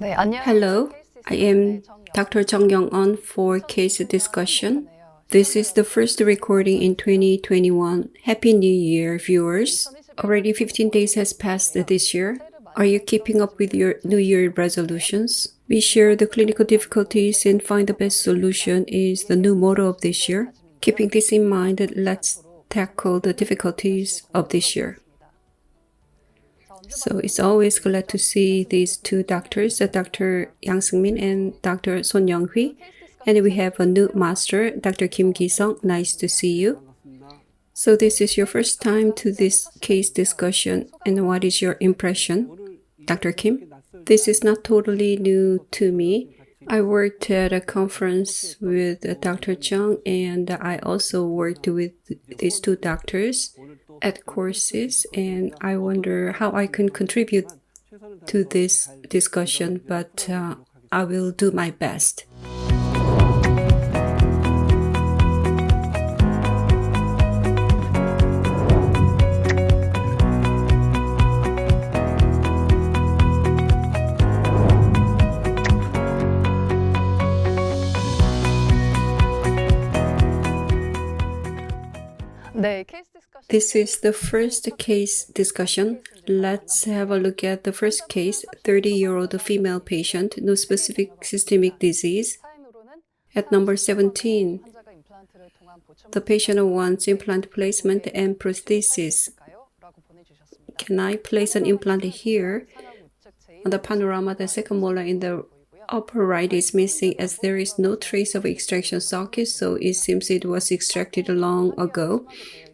Hello, I am Dr. Jung Young-eun for case discussion. This is the first recording in 2021. Happy New Year, viewers. Already 15 days has passed this year. Are you keeping up with your New Year resolutions? We share the clinical difficulties and find the best solution is the new motto of this year. Keeping this in mind, let's tackle the difficulties of this year. So it's always glad to see these two doctors, Dr. Yang Seung-min and Dr. Son Young-hui. And we have a new master, Dr. Kim Ki-sung. Nice to see you. So this is your first time to this case discussion. And what is your impression, Dr. Kim? This is not totally new to me. I worked at a conference with Dr. Chung, and I also worked with these two doctors at courses, and I wonder how I can contribute to this discussion, but I will do my best. This is the first case discussion. Let's have a look at the first case, 30-year-old female patient, no specific systemic disease. At number 17, the patient wants implant placement and prosthesis. Can I place an implant here? On the panorama, the second molar in the upper right is missing as there is no trace of extraction socket, so it seems it was extracted long ago.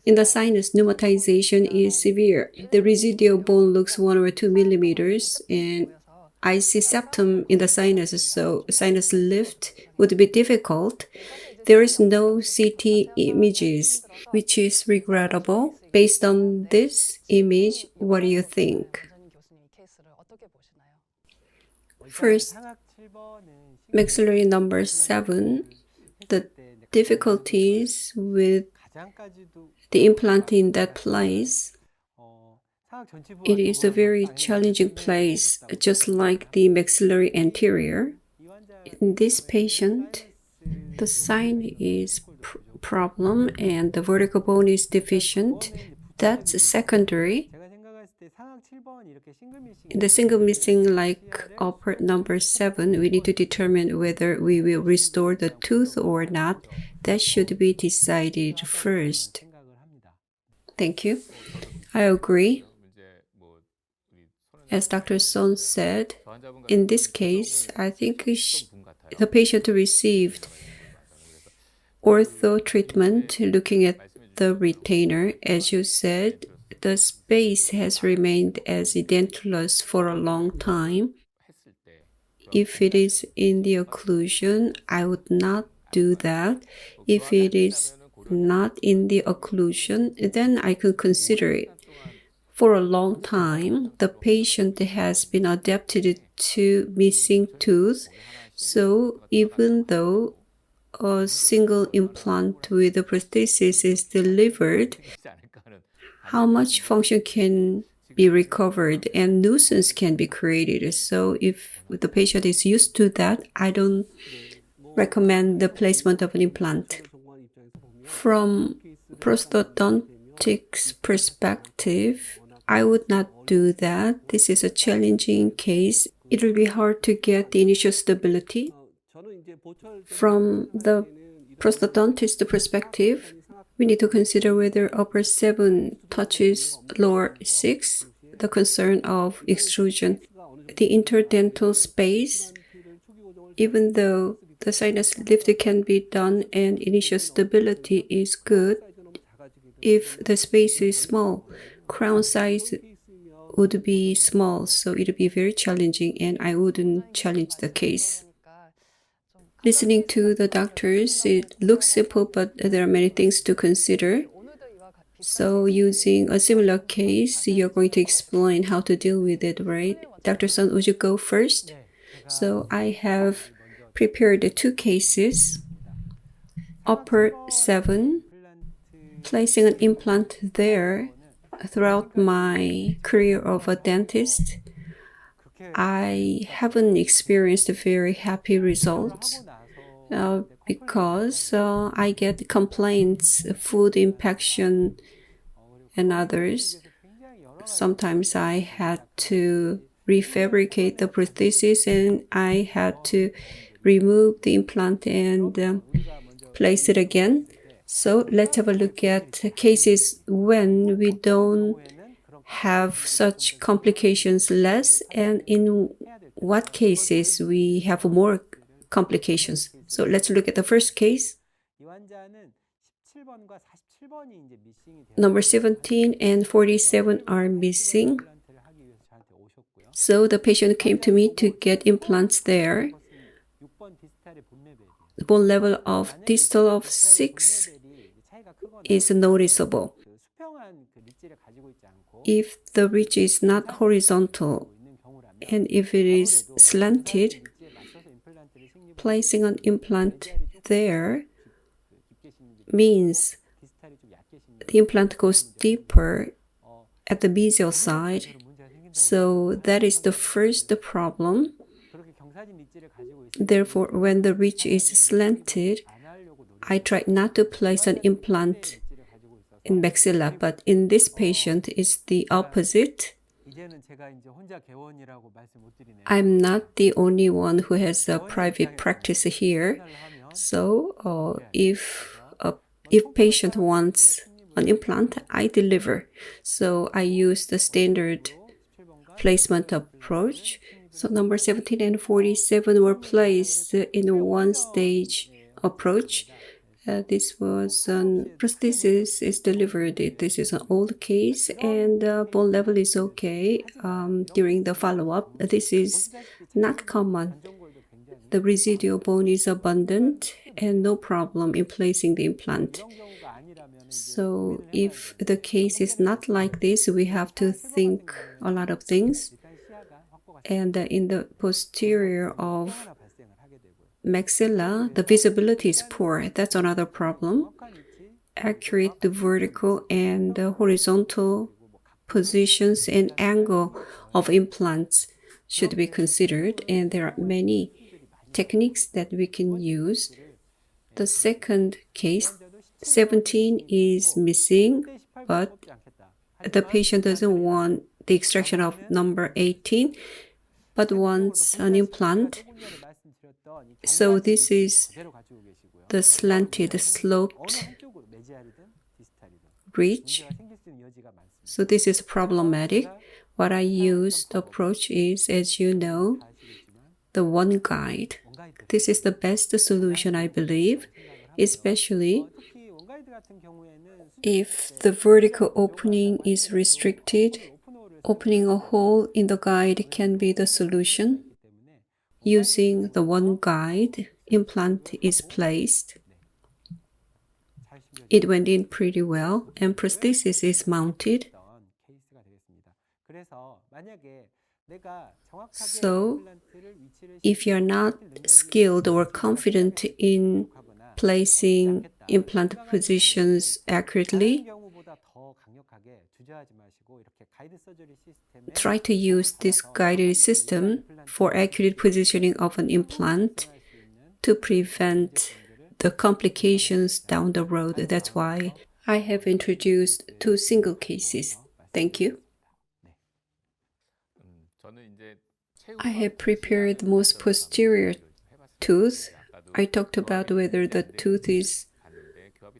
In the sinus, pneumatization is severe. The residual bone looks 1 or 2 millimeters, and I see septum in the sinus, so sinus lift would be difficult. There is no CT images, which is regrettable. Based on this image, what do you think? First, maxillary number 7, the difficulties with the implant in that place. It is a very challenging place, just like the maxillary anterior. In this patient, the sign is problem and the vertical bone is deficient. That's secondary. In the single missing like upper number 7, we need to determine whether we will restore the tooth or not. That should be decided first. Thank you. I agree. As Dr. Son said, in this case, I think the patient received ortho treatment looking at the retainer. As you said, the space has remained as edentulous for a long time. If it is in the occlusion, I would not do that. If it is not in the occlusion, then I could consider it. For a long time, the patient has been adapted to missing tooth, so even though a single implant with a prosthesis is delivered, how much function can be recovered and nuisance can be created. So if the patient is used to that, I don't recommend the placement of an implant. From prosthodontics perspective, I would not do that. This is a challenging case. It will be hard to get the initial stability. From the prosthodontist perspective, we need to consider whether upper 7 touches lower 6, the concern of extrusion. The interdental space, even though the sinus lift can be done and initial stability is good, if the space is small, crown size would be small, so it would be very challenging, and I wouldn't challenge the case. Listening to the doctors, it looks simple, but there are many things to consider. So using a similar case, you're going to explain how to deal with it, right? Dr. Son, would you go first? So I have prepared 2 cases. Upper 7, placing an implant there throughout my career of a dentist, I haven't experienced very happy results because I get complaints, food infection, and others. Sometimes I had to refabricate the prosthesis and I had to remove the implant and place it again. So let's have a look at cases when we don't have such complications less, and in what cases we have more complications. So let's look at the first case. Number 17 and 47 are missing. So the patient came to me to get implants there. The bone level of distal of 6 is noticeable. If the ridge is not horizontal and if it is slanted, placing an implant there means the implant goes deeper at the mesial side. So that is the first problem. Therefore, when the ridge is slanted, I try not to place an implant in maxilla, but in this patient it's the opposite. I'm not the only one who has a private practice here. So if patient wants an implant, I deliver. So I use the standard placement approach. So number 17 and 47 were placed in a one-stage approach. This was prosthesis is delivered. This is an old case and bone level is okay. During the follow-up, this is not common. The residual bone is abundant and no problem in placing the implant. So if the case is not like this, we have to think a lot of things. And in the posterior of maxilla, the visibility is poor. That's another problem. Accurate vertical and horizontal positions and angle of implants should be considered, and there are many techniques that we can use. The second case, 17 is missing, but the patient doesn't want the extraction of number 18, but wants an implant. So this is the slanted, sloped ridge. So this is problematic. What I use the approach is, as you know, the one guide. This is the best solution, I believe, especially if the vertical opening is restricted. Opening a hole in the guide can be the solution. Using the one guide, implant is placed. It went in pretty well, and prosthesis is mounted. So, if you're not skilled or confident in placing implant positions accurately, try to use this guided system for accurate positioning of an implant to prevent the complications down the road. That's why I have introduced 2 single cases. Thank you. I have prepared the most posterior tooth. I talked about whether the tooth is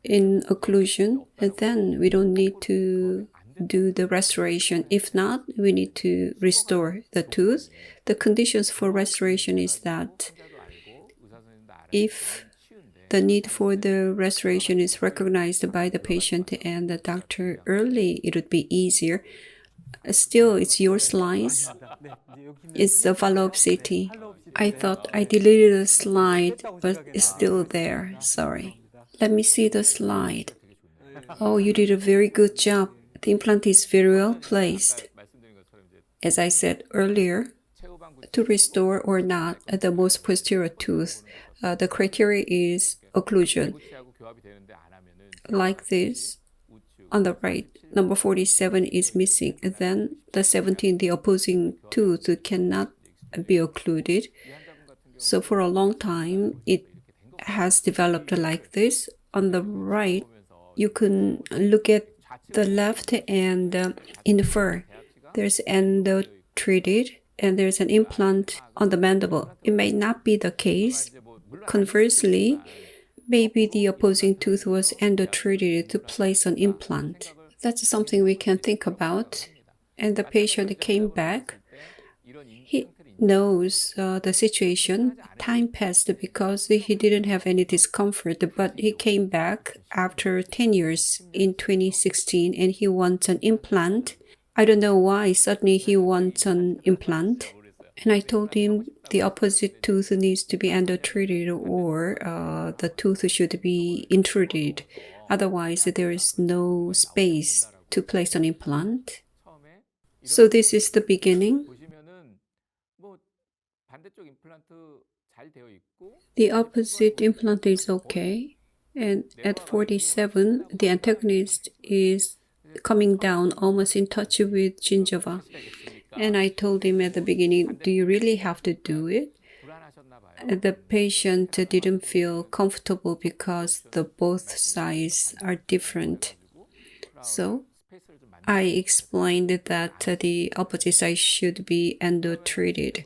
in occlusion, and then we don't need to do the restoration. If not, we need to restore the tooth. The conditions for restoration is that if the need for the restoration is recognized by the patient and the doctor early, it would be easier. Still, it's your slides. It's the follow-up CT. I thought I deleted the slide, but it's still there. Sorry. Let me see the slide. Oh, you did a very good job. The implant is very well placed. As I said earlier, to restore or not the most posterior tooth, the criteria is occlusion. Like this, on the right, number 47 is missing. And then the 17, the opposing tooth, cannot be occluded. So for a long time, it has developed like this. On the right, you can look at the left and infer. There's endo treated and there's an implant on the mandible. It may not be the case. Conversely, maybe the opposing tooth was endo-treated to place an implant. That's something we can think about. And the patient came back. He knows the situation. Time passed because he didn't have any discomfort, but he came back after 10 years in 2016 and he wants an implant. I don't know why suddenly he wants an implant. And I told him the opposite tooth needs to be endo-treated or the tooth should be intruded. Otherwise, there is no space to place an implant. So this is the beginning. The opposite implant is okay. And at 47, the antagonist is coming down almost in touch with gingiva. And I told him at the beginning, do you really have to do it? The patient didn't feel comfortable because the both sides are different. So I explained that the opposite side should be endo-treated,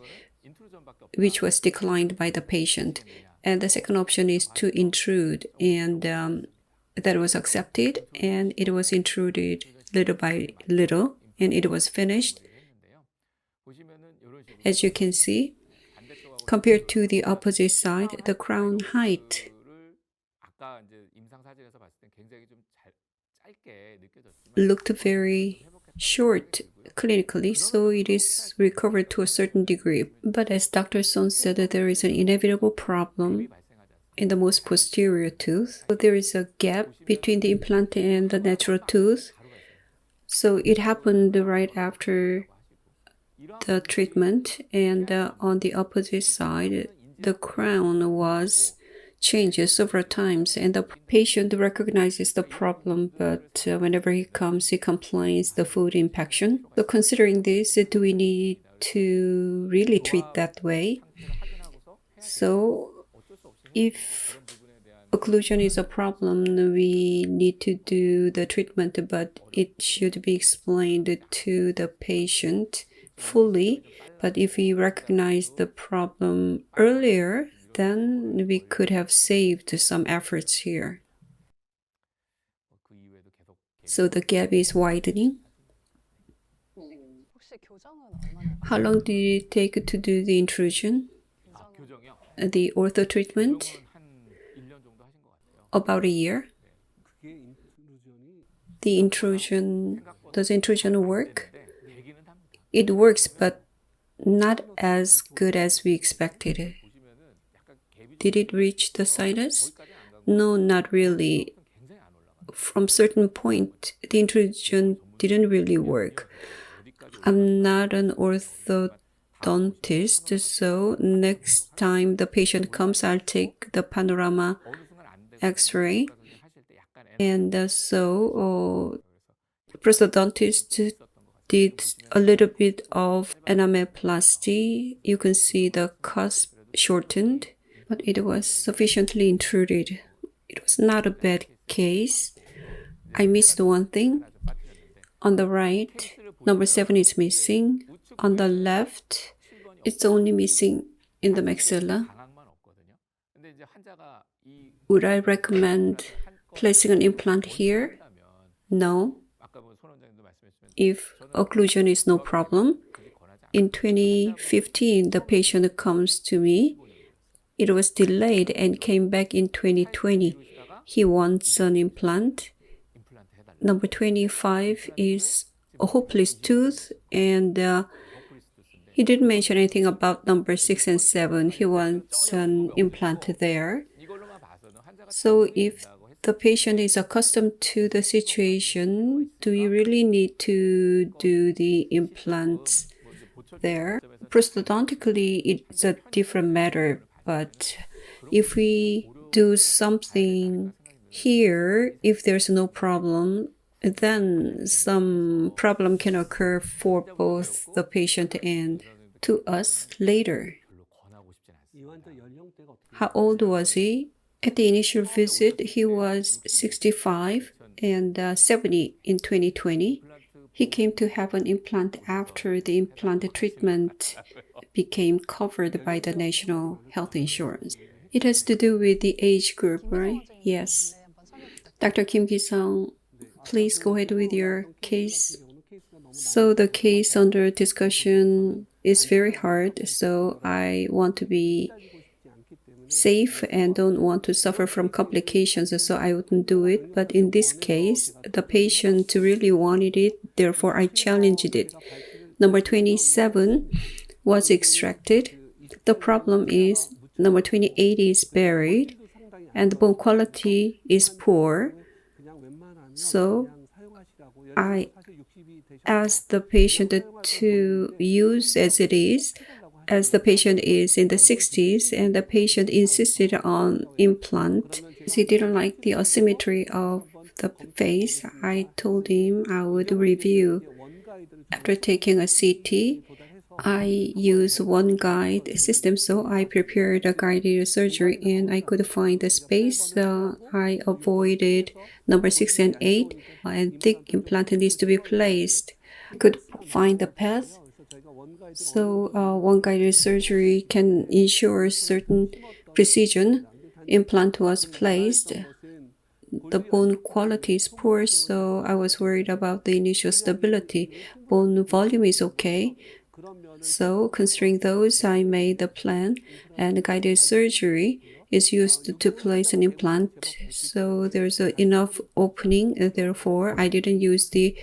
which was declined by the patient. And the second option is to intrude, and that was accepted, and it was intruded little by little, and it was finished. As you can see, compared to the opposite side, the crown height looked very short clinically, so it is recovered to a certain degree. But as Dr. Son said, there is an inevitable problem in the most posterior tooth. So there is a gap between the implant and the natural tooth. So it happened right after the treatment, and on the opposite side, the crown was changed several times, and the patient recognizes the problem, but whenever he comes, he complains the food impaction. So considering this, do we need to really treat that way? So if occlusion is a problem, we need to do the treatment, but it should be explained to the patient fully. But if we recognize the problem earlier, then we could have saved some efforts here. So the gap is widening. How long did it take to do the intrusion? The ortho treatment? About a year. Does intrusion work? It works, but not as good as we expected. Did it reach the sinus? No, not really. From certain point, the intrusion didn't really work. I'm not an orthodontist, so next time the patient comes, I'll take the panorama X-ray. And so prosthodontist did a little bit of enamelplasty. You can see the cusp shortened, but it was sufficiently intruded. It was not a bad case. I missed one thing. On the right, number 7 is missing. On the left, it's only missing in the maxilla. Would I recommend placing an implant here? No. If occlusion is no problem. In 2015, the patient comes to me. It was delayed and came back in 2020. He wants an implant. Number 25 is a hopeless tooth, and he didn't mention anything about number 6 and 7. He wants an implant there. So if the patient is accustomed to the situation, do we really need to do the implants there? Prosthodontically, it's a different matter, but if we do something here, if there's no problem, then some problem can occur for both the patient and to us later. How old was he? At the initial visit, he was 65 and 70 in 2020. He came to have an implant after the implant treatment became covered by the National Health Insurance. It has to do with the age group, right? Yes. Dr. Kim Ki-sung, please go ahead with your case. So the case under discussion is very hard, so I want to be safe and don't want to suffer from complications, so I wouldn't do it. But in this case, the patient really wanted it, therefore I challenged it. Number 27 was extracted. The problem is number 28 is buried and the bone quality is poor. So I asked the patient to use as it is, as the patient is in the 60s and the patient insisted on implant. He didn't like the asymmetry of the face. I told him I would review. After taking a CT, I use one guide system, so I prepared a guided surgery and I could find the space. I avoided number 6 and 8 and thick implant needs to be placed. I could find the path. So one guided surgery can ensure certain precision. Implant was placed. The bone quality is poor, so I was worried about the initial stability. Bone volume is okay. So considering those, I made the plan, and guided surgery is used to place an implant. So there's enough opening, therefore I didn't use the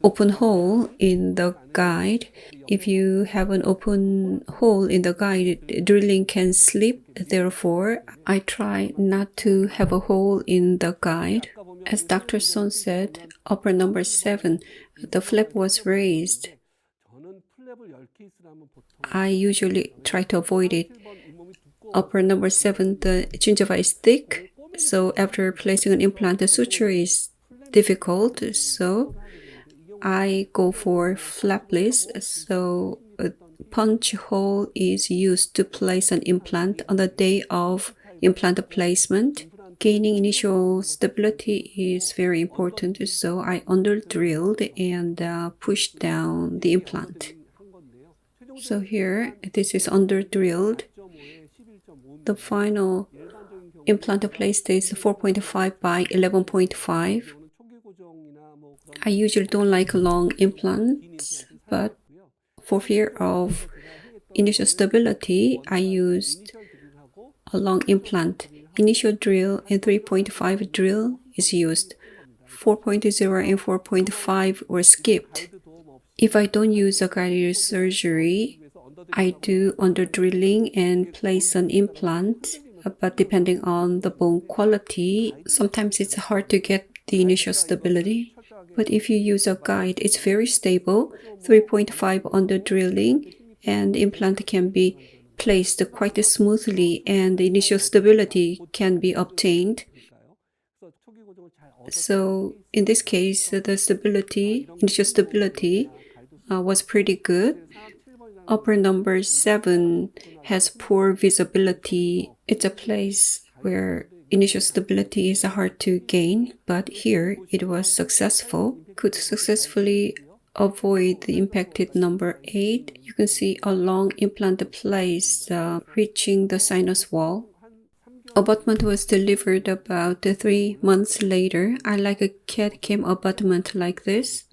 open hole in the guide. If you have an open hole in the guide, drilling can slip. Therefore, I try not to have a hole in the guide. As Dr. Son said, upper number 7, the flap was raised. I usually try to avoid it. Upper number 7, the gingiva is thick. So after placing an implant, the suture is difficult. So I go for flapless. So a punch hole is used to place an implant on the day of implant placement. Gaining initial stability is very important, so I under-drilled and pushed down the implant. So here, this is under-drilled. The final implant placed is 4.5 by 11.5. I usually don't like long implants, but for fear of initial stability, I used a long implant. Initial drill and 3.5 drill is used. 4.0 and 4.5 were skipped. If I don't use a guided surgery, I do under drilling and place an implant, but depending on the bone quality, sometimes it's hard to get the initial stability. But if you use a guide, it's very stable. 3.5 under drilling and implant can be placed quite smoothly and the initial stability can be obtained. So in this case, the initial stability was pretty good. Upper number 7 has poor visibility. It's a place where initial stability is hard to gain, but here it was successful. Could successfully avoid the impacted number 8. You can see a long implant placed reaching the sinus wall. Abutment was delivered about 3 months later. I like a CAD-CAM abutment like this.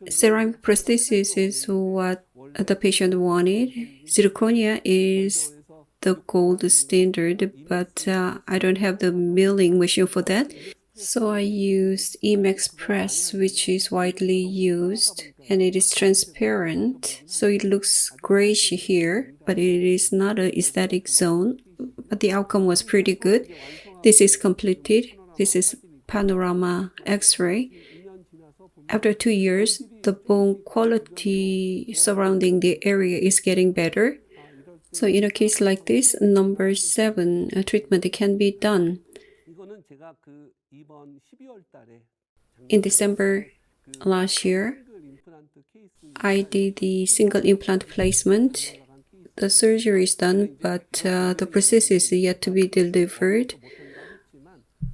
Ceramic prosthesis is what the patient wanted. Zirconia is the gold standard, but I don't have the milling machine for that. So I used Emax press, which is widely used, and it is transparent. So it looks grayish here, but it is not an aesthetic zone. But the outcome was pretty good. This is completed. This is panorama X-ray. After 2 years, the bone quality surrounding the area is getting better. So in a case like this, number 7 treatment can be done. In December last year, I did the single implant placement. The surgery is done, but the prosthesis is yet to be delivered.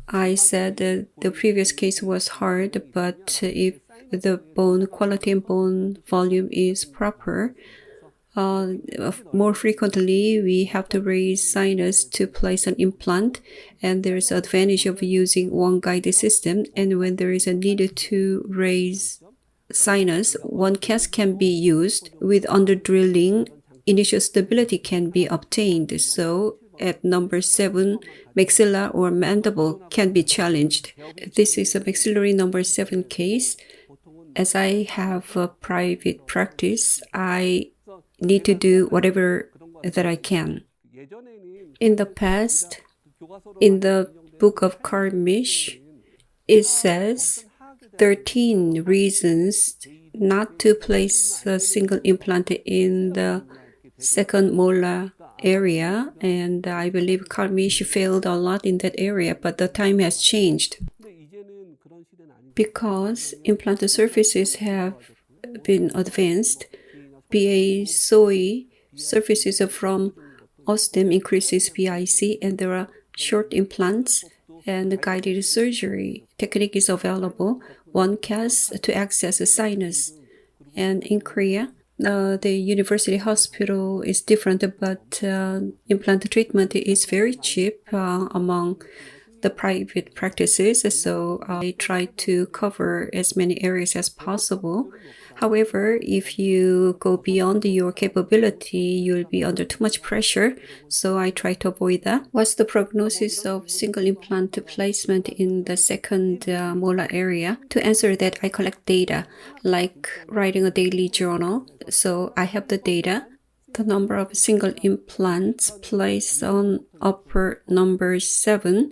I said that the previous case was hard, but if the bone quality and bone volume is proper, more frequently we have to raise sinus to place an implant, and there's an advantage of using one guided system. And when there is a need to raise sinus, one cast can be used. With under drilling, initial stability can be obtained. So at number 7, maxilla or mandible can be challenged. This is a maxillary number 7 case. As I have a private practice, I need to do whatever that I can. In the past, in the book of Karmish, it says 13 reasons not to place a single implant in the second molar area, and I believe Karmish failed a lot in that area, but the time has changed. Because implant surfaces have been advanced, BA SOI surfaces from Osstem increases BIC, and there are short implants, and the guided surgery technique is available. One cast to access a sinus. And in Korea, the university hospital is different, but implant treatment is very cheap among the private practices, so I try to cover as many areas as possible. However, if you go beyond your capability, you'll be under too much pressure, so I try to avoid that. What's the prognosis of single implant placement in the second molar area? To answer that, I collect data, like writing a daily journal. So I have the data. The number of single implants placed on upper number 7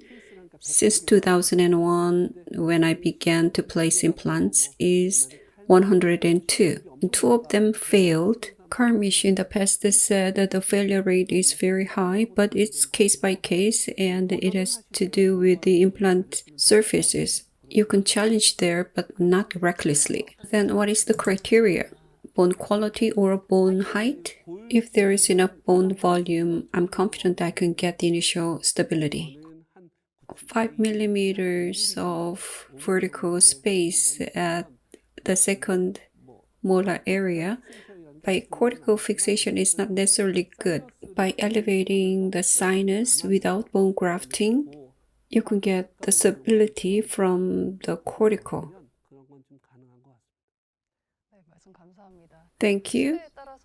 since 2001, when I began to place implants, is 102. Two of them failed. Karmish in the past said that the failure rate is very high, but it's case by case, and it has to do with the implant surfaces. You can challenge there, but not recklessly. Then what is the criteria? Bone quality or bone height? If there is enough bone volume, I'm confident I can get the initial stability. 5 millimeters of vertical space at the second molar area by cortical fixation is not necessarily good. By elevating the sinus without bone grafting, you can get the stability from the cortical. Thank you.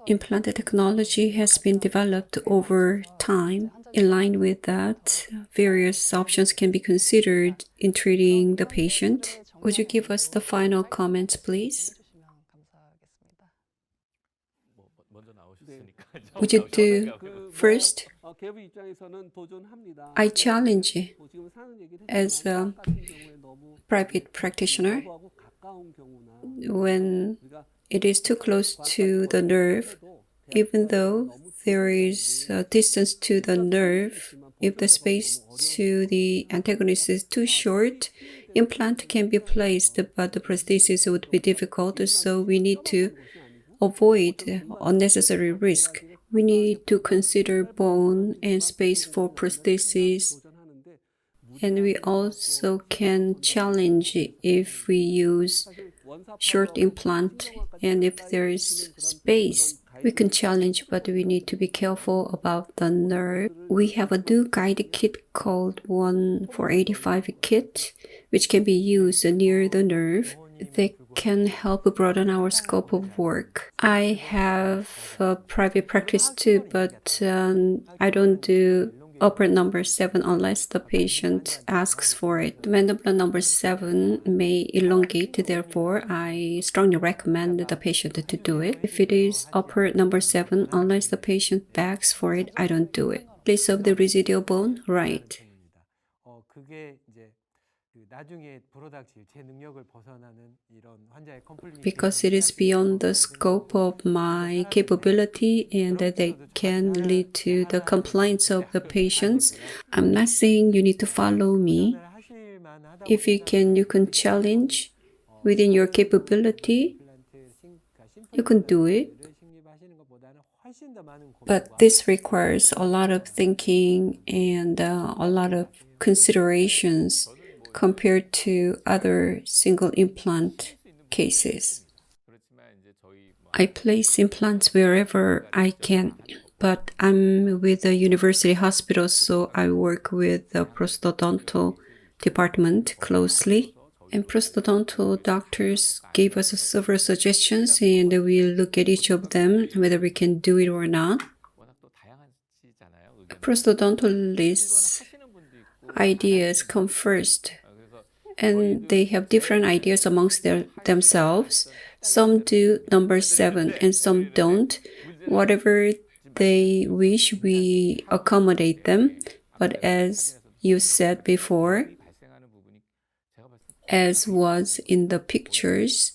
Implant technology has been developed over time. In line with that, various options can be considered in treating the patient. Would you give us the final comments, please? Would you do first? I challenge as a private practitioner. When it is too close to the nerve, even though there is a distance to the nerve, if the space to the antagonist is too short, implant can be placed, but the prosthesis would be difficult, so we need to avoid unnecessary risk. We need to consider bone and space for prosthesis, and we also can challenge if we use short implant, and if there is space, we can challenge, but we need to be careful about the nerve. We have a new guided kit called 1485 kit, which can be used near the nerve. They can help broaden our scope of work. I have a private practice too, but I don't do upper number 7 unless the patient asks for it. Mandibular number 7 may elongate, therefore I strongly recommend the patient to do it. If it is upper number 7, unless the patient begs for it, I don't do it. Place of the residual bone, right. Because it is beyond the scope of my capability and that they can lead to the complaints of the patients. I'm not saying you need to follow me. If you can challenge within your capability. you can do it. But this requires a lot of thinking and a lot of considerations compared to other single implant cases. I place implants wherever I can, but I'm with the university hospital, so I work with the prosthodontal department closely. And prosthodontal doctors gave us several suggestions, and we'll look at each of them, whether we can do it or not. Prosthodontalists' ideas come first, and they have different ideas amongst themselves. Some do number 7 and some don't. Whatever they wish, we accommodate them. But as you said before, as was in the pictures,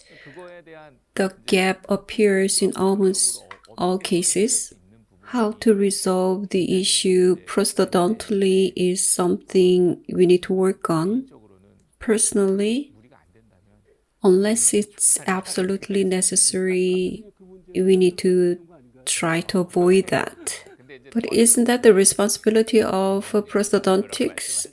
the gap appears in almost all cases. How to resolve the issue prosthodontally is something we need to work on. Personally, unless it's absolutely necessary, we need to try to avoid that. But isn't that the responsibility of prosthodontics?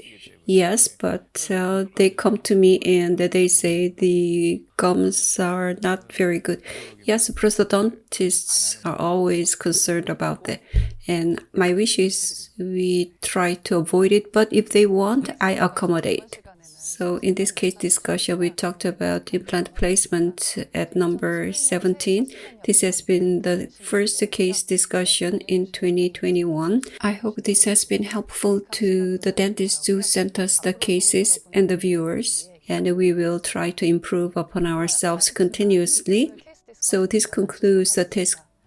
Yes, but they come to me and they say the gums are not very good. Yes, prosthodontists are always concerned about that. And my wish is we try to avoid it, but if they want, I accommodate. So in this case discussion, we talked about implant placement at number 17. This has been the first case discussion in 2021. I hope this has been helpful to the dentists who sent us the cases and the viewers, and we will try to improve upon ourselves continuously. So this concludes the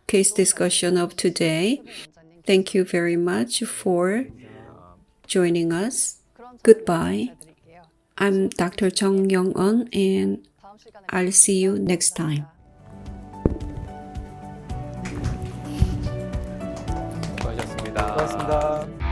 case discussion of today. Thank you very much for joining us. Goodbye. I'm Dr. Jung Young-eun, and I'll see you next time. 수고하셨습니다. 고맙습니다.